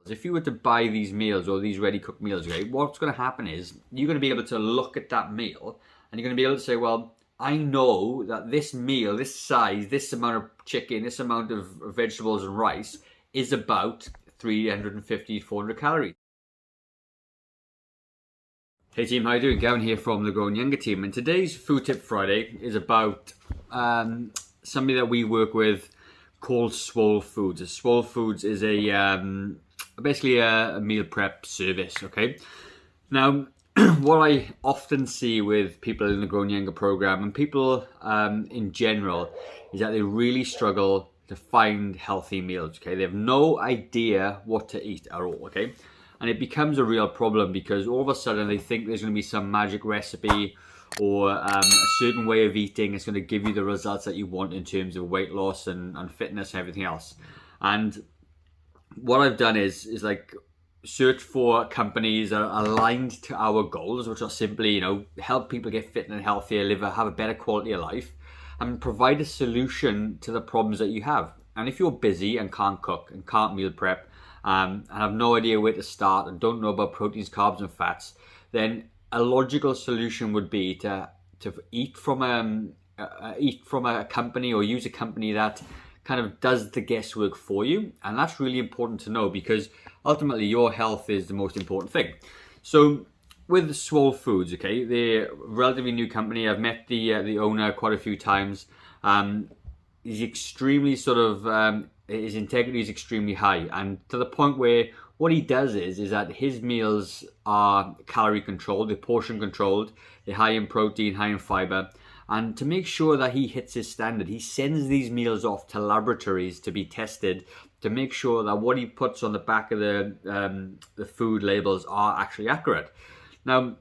If you were to buy these meals or these ready cooked meals, okay, what's going to happen is you're going to be able to look at that meal and you're going to be able to say, well, I know that this meal, this size, this amount of chicken, this amount of vegetables and rice is about 350, 400 calories. Hey team, how you doing? Gavin here from the Growing Younger team, and today's Food Tip Friday is about somebody that we work with called Swolefoods. Swolefoods is basically a meal prep service. Okay, now what I often see with people in the Growing Younger program and people in general is that they really struggle to find healthy meals. Okay, they have no idea what to eat at all. Okay. And it becomes a real problem because all of a sudden they think there's going to be some magic recipe or a certain way of eating that's going to give you the results that you want in terms of weight loss and fitness and everything else. And what I've done is like search for companies that are aligned to our goals, which are simply, help people get fit and healthier, have a better quality of life, and provide a solution to the problems that you have. And if you're busy and can't cook and can't meal prep, and have no idea where to start and don't know about proteins, carbs and fats, then a logical solution would be to eat from a company or use a company that kind of does the guesswork for you. And that's really important to know because ultimately your health is the most important thing. So with Swolefoods, okay, they're a relatively new company. I've met the owner quite a few times. He's extremely his integrity is extremely high, and to the point where what he does is that his meals are calorie controlled, they're portion controlled, they're high in protein, high in fiber, and to make sure that he hits his standard, he sends these meals off to laboratories to be tested to make sure that what he puts on the back of the food labels are actually accurate. Now,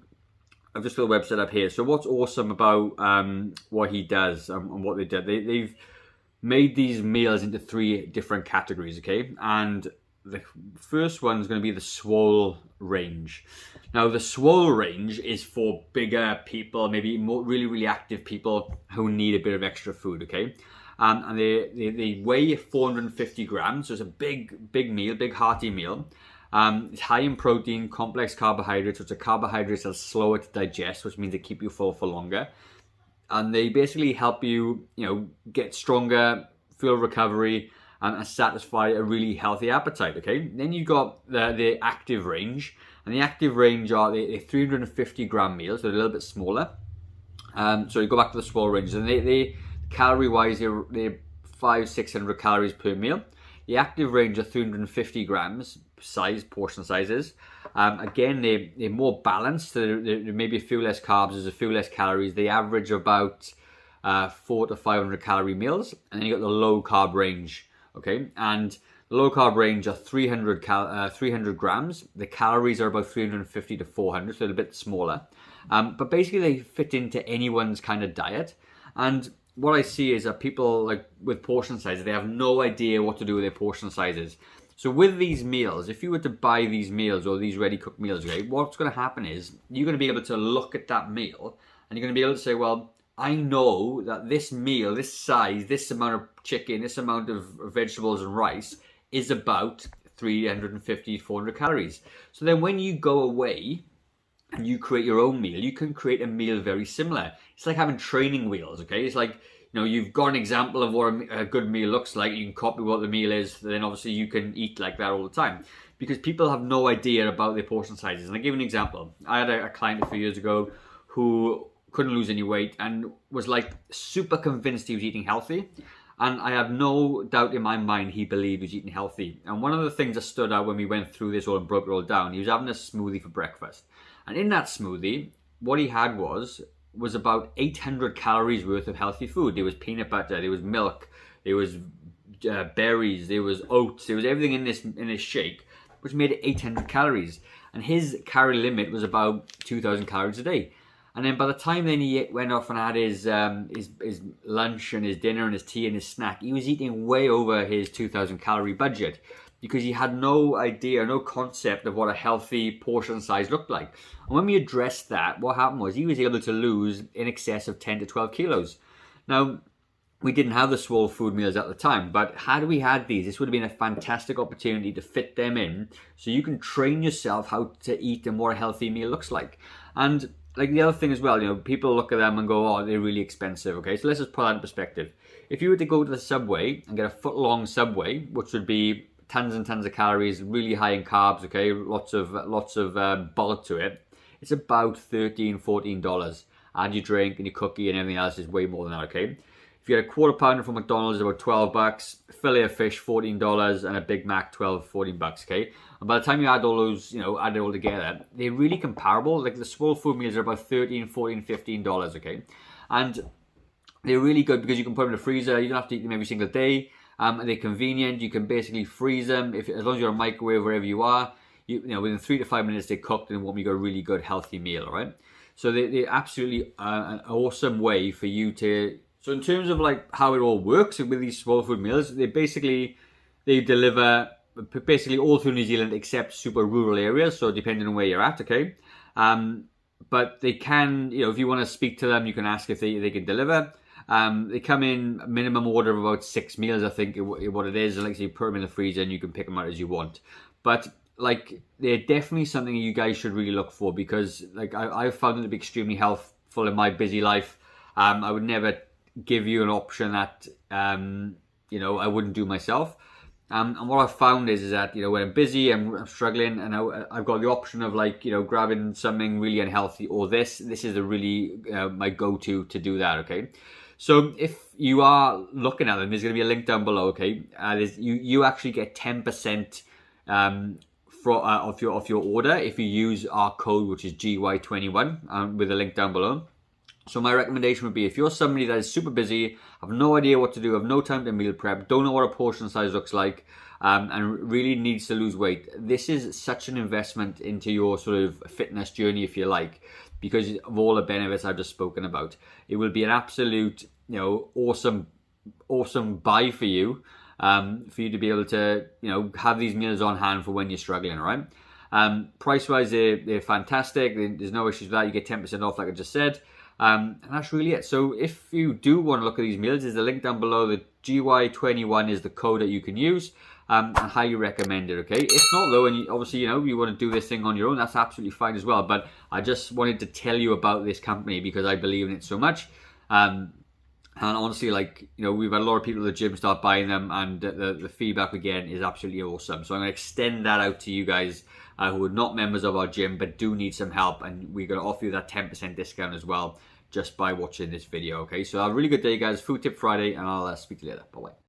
I've just got the website up here. So what's awesome about what he does and what they did, they've made these meals into 3 different categories, okay? And the first one is going to be the Swole range. Now, the Swole range is for bigger people, maybe more really, really active people who need a bit of extra food, okay? And they weigh 450 grams, so it's a big meal, big hearty meal. It's high in protein, complex carbohydrates, which are carbohydrates that are slower to digest, which means they keep you full for longer. And they basically help you, get stronger, feel recovery, and satisfy a really healthy appetite, okay? Then you've got the active range. And the active range are the 350 gram meals, so they're a little bit smaller. So you go back to the Swole ranges, and they calorie-wise, they're 500-600 calories per meal. The active range are 350 grams portion sizes. Again, they're more balanced. There may be a few less carbs, there's a few less calories. They average about 400 to 500 calorie meals. And then you got the low carb range, okay? And the low carb range are 300 grams. The calories are about 350 to 400, so they're a bit smaller. But basically they fit into anyone's kind of diet. And what I see is that people like with portion sizes, they have no idea what to do with their portion sizes. So with these meals, if you were to buy these meals or these ready cooked meals, okay, what's going to happen is you're going to be able to look at that meal and you're going to be able to say, well, I know that this meal, this size, this amount of chicken, this amount of vegetables and rice is about 350, 400 calories. So then when you go away and you create your own meal, you can create a meal very similar. It's like having training wheels, okay? It's like, you've got an example of what a good meal looks like. You can copy what the meal is. Then obviously you can eat like that all the time because people have no idea about their portion sizes. And I'll give you an example. I had a client a few years ago who couldn't lose any weight and was like super convinced he was eating healthy. And I have no doubt in my mind he believed he was eating healthy. And one of the things that stood out when we went through this all and broke it all down, he was having a smoothie for breakfast. And in that smoothie, what he had was about 800 calories worth of healthy food. There was peanut butter, there was milk, there was berries, there was oats, there was everything in this shake, which made it 800 calories. And his calorie limit was about 2,000 calories a day. And then by the time then he went off and had his lunch and his dinner and his tea and his snack, he was eating way over his 2,000 calorie budget because he had no idea, no concept of what a healthy portion size looked like. And when we addressed that, what happened was he was able to lose in excess of 10 to 12 kilos. Now, we didn't have the Swole food meals at the time, but had we had these, this would have been a fantastic opportunity to fit them in so you can train yourself how to eat and what a healthy meal looks like. And like the other thing as well, you know, people look at them and go, oh, they're really expensive. Okay, so let's just put that in perspective. If you were to go to the Subway and get a foot-long Subway, which would be tons and tons of calories, really high in carbs, okay, lots of bulk to it, it's about $13-14. Add your drink and your cookie and everything else is way more than that, okay? If you get a quarter pounder from McDonald's, about $12, fillet of fish, $14, and a Big Mac, $12-14, okay? And by the time you add all those, you know, add it all together, they're really comparable. Like the Swole food meals are about $13-15, okay? And they're really good because you can put them in the freezer. You don't have to eat them every single day. And they're convenient. You can basically freeze them as long as you're on a microwave wherever you are. You know, within 3 to 5 minutes they're cooked and you got a really good healthy meal, all right? So they're absolutely an awesome way for you to. So in terms of like how it all works with these Swole food meals, they deliver basically all through New Zealand except super rural areas. So depending on where you're at, okay. But they can, you know, if you want to speak to them, you can ask if they can deliver. They come in a minimum order of about 6 meals, I think, what it is. And like, so you put them in the freezer and you can pick them out as you want. But like, they're definitely something you guys should really look for because like I've found them to be extremely helpful in my busy life. I would never give you an option that you know, I wouldn't do myself. And what I've found is that, you know, when I'm busy, I'm struggling, and I've got the option of like, you know, grabbing something really unhealthy or this is a really my go-to to do that, okay? So if you are looking at them, there's going to be a link down below, okay? You actually get 10% of your order if you use our code, which is GY21, with a link down below. So my recommendation would be, if you're somebody that is super busy, have no idea what to do, have no time to meal prep, don't know what a portion size looks like, and really needs to lose weight, this is such an investment into your sort of fitness journey, if you like, because of all the benefits I've just spoken about. It will be an absolute, you know, awesome buy for you to be able to, you know, have these meals on hand for when you're struggling, all right? Price-wise, they're fantastic. There's no issues with that. You get 10% off, like I just said. And that's really it. So if you do want to look at these meals, there's a link down below. The GY21 is the code that you can use, and highly recommend it, okay? If not though, and obviously, you know, you want to do this thing on your own, that's absolutely fine as well. But I just wanted to tell you about this company because I believe in it so much. And honestly, like, you know, we've had a lot of people at the gym start buying them, and the feedback again is absolutely awesome. So I'm going to extend that out to you guys who are not members of our gym but do need some help, and we're going to offer you that 10% discount as well just by watching this video, okay? So have a really good day, guys. Food Tip Friday, and I'll speak to you later. Bye-bye.